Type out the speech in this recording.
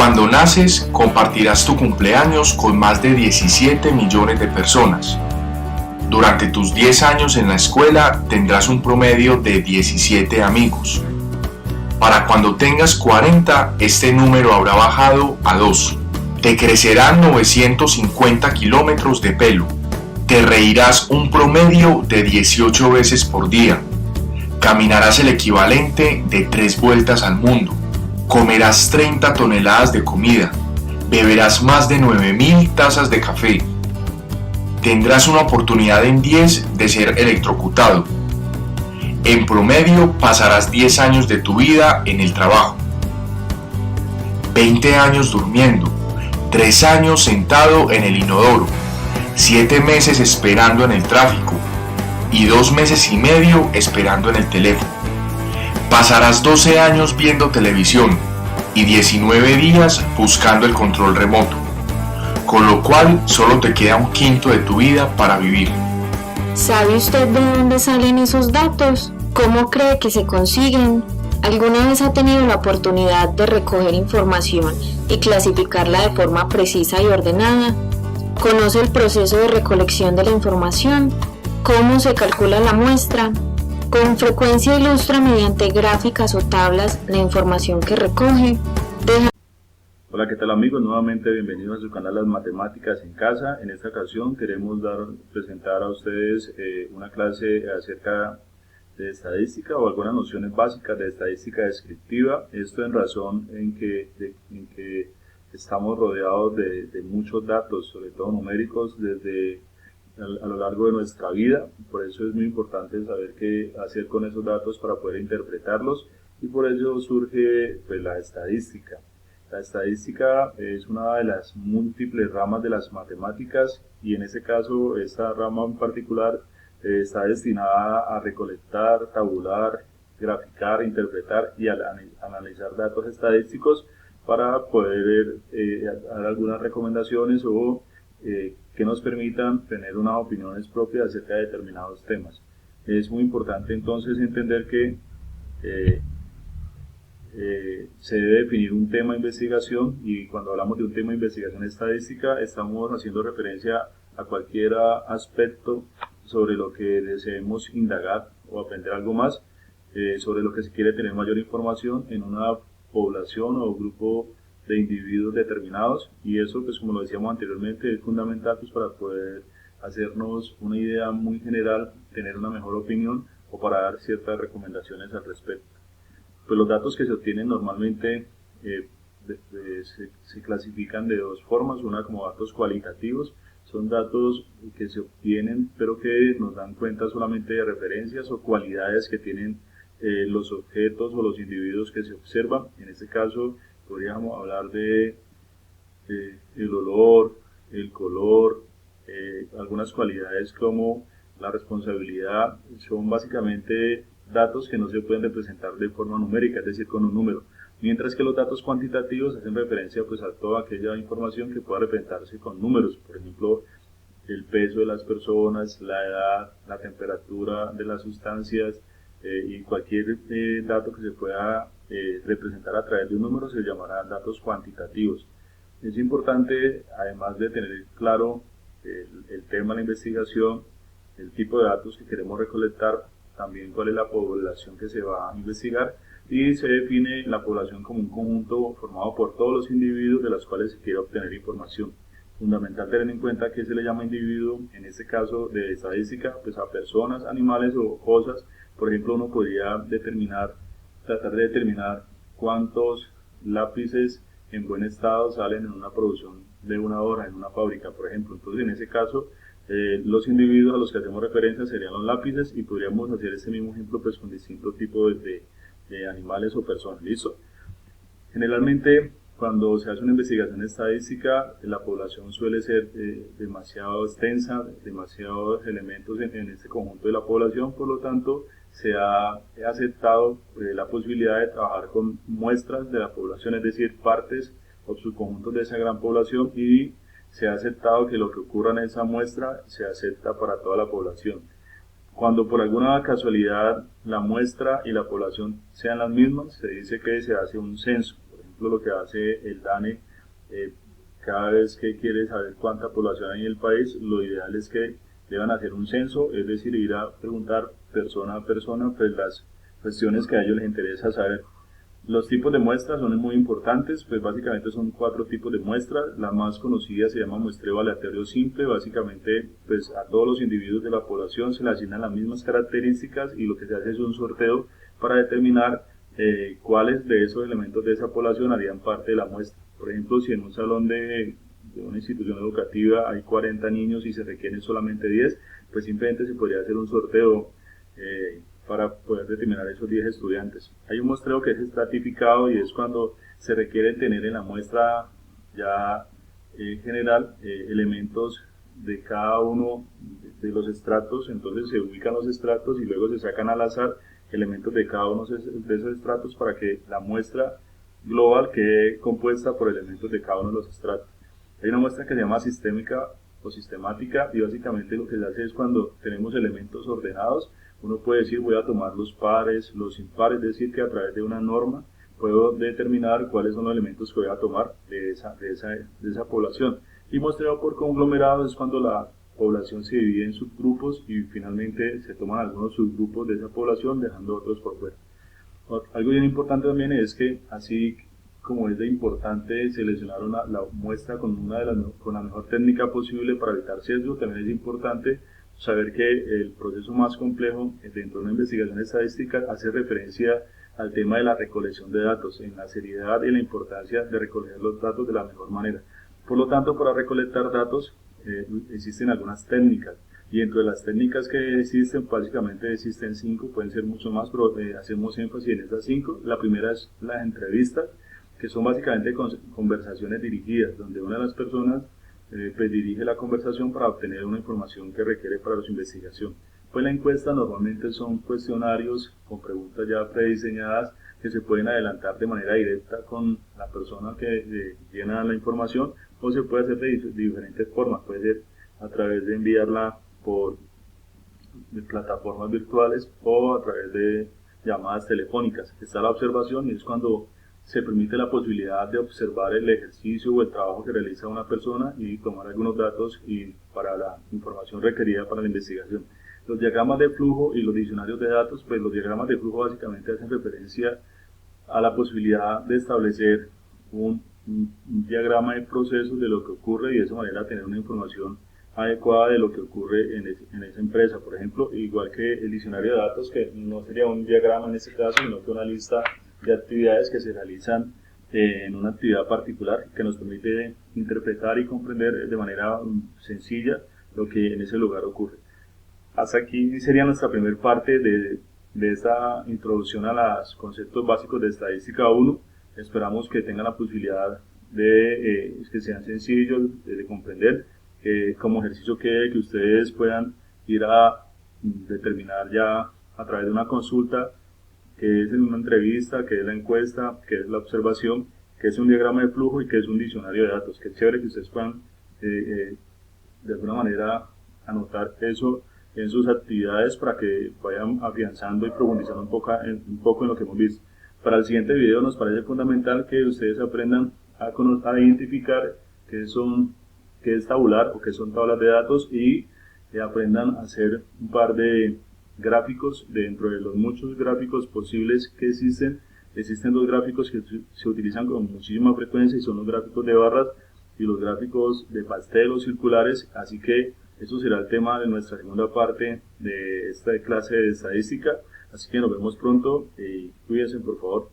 Cuando naces, compartirás tu cumpleaños con más de 17 millones de personas. Durante tus 10 años en la escuela tendrás un promedio de 17 amigos. Para cuando tengas 40, este número habrá bajado a 2. Te crecerán 950 kilómetros de pelo. Te reirás un promedio de 18 veces por día. Caminarás el equivalente de 3 vueltas al mundo. Comerás 30 toneladas de comida. Beberás más de 9.000 tazas de café. Tendrás una oportunidad en 10 de ser electrocutado. En promedio pasarás 10 años de tu vida en el trabajo. 20 años durmiendo. 3 años sentado en el inodoro. 7 meses esperando en el tráfico. Y 2 meses y medio esperando en el teléfono. Pasarás 12 años viendo televisión y 19 días buscando el control remoto, con lo cual solo te queda un quinto de tu vida para vivir. ¿Sabe usted de dónde salen esos datos? ¿Cómo cree que se consiguen? ¿Alguna vez ha tenido la oportunidad de recoger información y clasificarla de forma precisa y ordenada? ¿Conoce el proceso de recolección de la información? ¿Cómo se calcula la muestra? Con frecuencia ilustra mediante gráficas o tablas la información que recoge. Hola, ¿qué tal amigos? Nuevamente bienvenidos a su canal Las Matemáticas en Casa. En esta ocasión queremos presentar a ustedes una clase acerca de estadística o algunas nociones básicas de estadística descriptiva. Esto en razón en que estamos rodeados de muchos datos, sobre todo numéricos, a lo largo de nuestra vida. Por eso es muy importante saber qué hacer con esos datos para poder interpretarlos, y por ello surge pues, la estadística. La estadística es una de las múltiples ramas de las matemáticas, y en este caso esta rama en particular está destinada a recolectar, tabular, graficar, interpretar y analizar datos estadísticos para poder dar algunas recomendaciones o que nos permitan tener unas opiniones propias acerca de determinados temas. Es muy importante entonces entender que se debe definir un tema de investigación, y cuando hablamos de un tema de investigación estadística estamos haciendo referencia a cualquier aspecto sobre lo que deseemos indagar o aprender algo más, sobre lo que se quiere tener mayor información en una población o grupo de individuos determinados, y eso pues como lo decíamos anteriormente es fundamental pues para poder hacernos una idea muy general, tener una mejor opinión o para dar ciertas recomendaciones al respecto. Pues los datos que se obtienen normalmente se clasifican de dos formas. Una como datos cualitativos, son datos que se obtienen pero que nos dan cuenta solamente de referencias o cualidades que tienen los objetos o los individuos que se observan. En este caso podríamos hablar de el olor, el color, algunas cualidades como la responsabilidad. Son básicamente datos que no se pueden representar de forma numérica, es decir, con un número, mientras que los datos cuantitativos hacen referencia pues a toda aquella información que pueda representarse con números, por ejemplo, el peso de las personas, la edad, la temperatura de las sustancias, y cualquier dato que se pueda representar a través de un número se llamará datos cuantitativos. Es importante, además de tener claro el tema de la investigación, el tipo de datos que queremos recolectar, también cuál es la población que se va a investigar, y se define la población como un conjunto formado por todos los individuos de los cuales se quiere obtener información. Fundamental tener en cuenta que se le llama individuo, en este caso de estadística, pues a personas, animales o cosas. Por ejemplo, uno podría tratar de determinar cuántos lápices en buen estado salen en una producción de una hora en una fábrica, por ejemplo. Entonces, en ese caso, los individuos a los que hacemos referencia serían los lápices, y podríamos hacer este mismo ejemplo pues con distintos tipos de animales o personas. ¿Listo? Generalmente, cuando se hace una investigación estadística, la población suele ser demasiado extensa, demasiados elementos en este conjunto de la población. Por lo tanto, se ha aceptado la posibilidad de trabajar con muestras de la población, es decir, partes o subconjuntos de esa gran población, y se ha aceptado que lo que ocurra en esa muestra se acepta para toda la población. Cuando por alguna casualidad la muestra y la población sean las mismas, se dice que se hace un censo. Por ejemplo, lo que hace el DANE, cada vez que quiere saber cuánta población hay en el país, lo ideal es que deban hacer un censo, es decir, ir a preguntar persona a persona pues las cuestiones que a ellos les interesa saber. Los tipos de muestras son muy importantes, pues básicamente son 4 tipos de muestras. La más conocida se llama muestreo aleatorio simple. Básicamente pues a todos los individuos de la población se les asignan las mismas características y lo que se hace es un sorteo para determinar cuáles de esos elementos de esa población harían parte de la muestra. Por ejemplo, si en un salón de una institución educativa hay 40 niños y se requieren solamente 10, pues simplemente se podría hacer un sorteo para poder determinar esos 10 estudiantes. Hay un muestreo que es estratificado y es cuando se requiere tener en la muestra ya general elementos de cada uno de los estratos. Entonces se ubican los estratos y luego se sacan al azar elementos de cada uno de esos estratos para que la muestra global quede compuesta por elementos de cada uno de los estratos. Hay una muestra que se llama sistémica o sistemática y básicamente lo que se hace es cuando tenemos elementos ordenados, uno puede decir voy a tomar los pares, los impares, es decir que a través de una norma puedo determinar cuáles son los elementos que voy a tomar de esa población. Y muestreo por conglomerados es cuando la población se divide en subgrupos y finalmente se toman algunos subgrupos de esa población dejando otros por fuera. Algo bien importante también es que así como es de importante seleccionar la muestra con la mejor técnica posible para evitar sesgo, también es importante saber que el proceso más complejo dentro de una investigación estadística hace referencia al tema de la recolección de datos, en la seriedad y la importancia de recoger los datos de la mejor manera. Por lo tanto, para recolectar datos existen algunas técnicas, y dentro de las técnicas que existen, básicamente existen 5, pueden ser mucho más, pero hacemos énfasis en estas 5. La primera es las entrevistas, que son básicamente conversaciones dirigidas, donde una de las personas pues dirige la conversación para obtener una información que requiere para su investigación. Pues la encuesta normalmente son cuestionarios con preguntas ya prediseñadas que se pueden adelantar de manera directa con la persona que llena la información, o se puede hacer de diferentes formas, puede ser a través de enviarla por plataformas virtuales o a través de llamadas telefónicas. Está la observación y es cuando se permite la posibilidad de observar el ejercicio o el trabajo que realiza una persona y tomar algunos datos y para la información requerida para la investigación. Los diagramas de flujo y los diccionarios de datos, pues los diagramas de flujo básicamente hacen referencia a la posibilidad de establecer un diagrama de procesos de lo que ocurre y de esa manera tener una información adecuada de lo que ocurre en esa empresa. Por ejemplo, igual que el diccionario de datos, que no sería un diagrama en este caso, sino que una lista de actividades que se realizan en una actividad particular que nos permite interpretar y comprender de manera sencilla lo que en ese lugar ocurre. Hasta aquí sería nuestra primera parte de esta introducción a los conceptos básicos de estadística 1. Esperamos que tengan la posibilidad de que sean sencillos de comprender. Como ejercicio que ustedes puedan ir a determinar ya a través de una consulta que es en una entrevista, que es la encuesta, que es la observación, que es un diagrama de flujo y que es un diccionario de datos. Qué chévere que ustedes puedan de alguna manera anotar eso en sus actividades para que vayan afianzando y profundizando un poco en lo que hemos visto. Para el siguiente video nos parece fundamental que ustedes aprendan a identificar qué es tabular o qué son tablas de datos y aprendan a hacer un par de gráficos. Dentro de los muchos gráficos posibles que existen 2 gráficos que se utilizan con muchísima frecuencia y son los gráficos de barras y los gráficos de pastel o circulares, así que eso será el tema de nuestra segunda parte de esta clase de estadística, así que nos vemos pronto y cuídense por favor.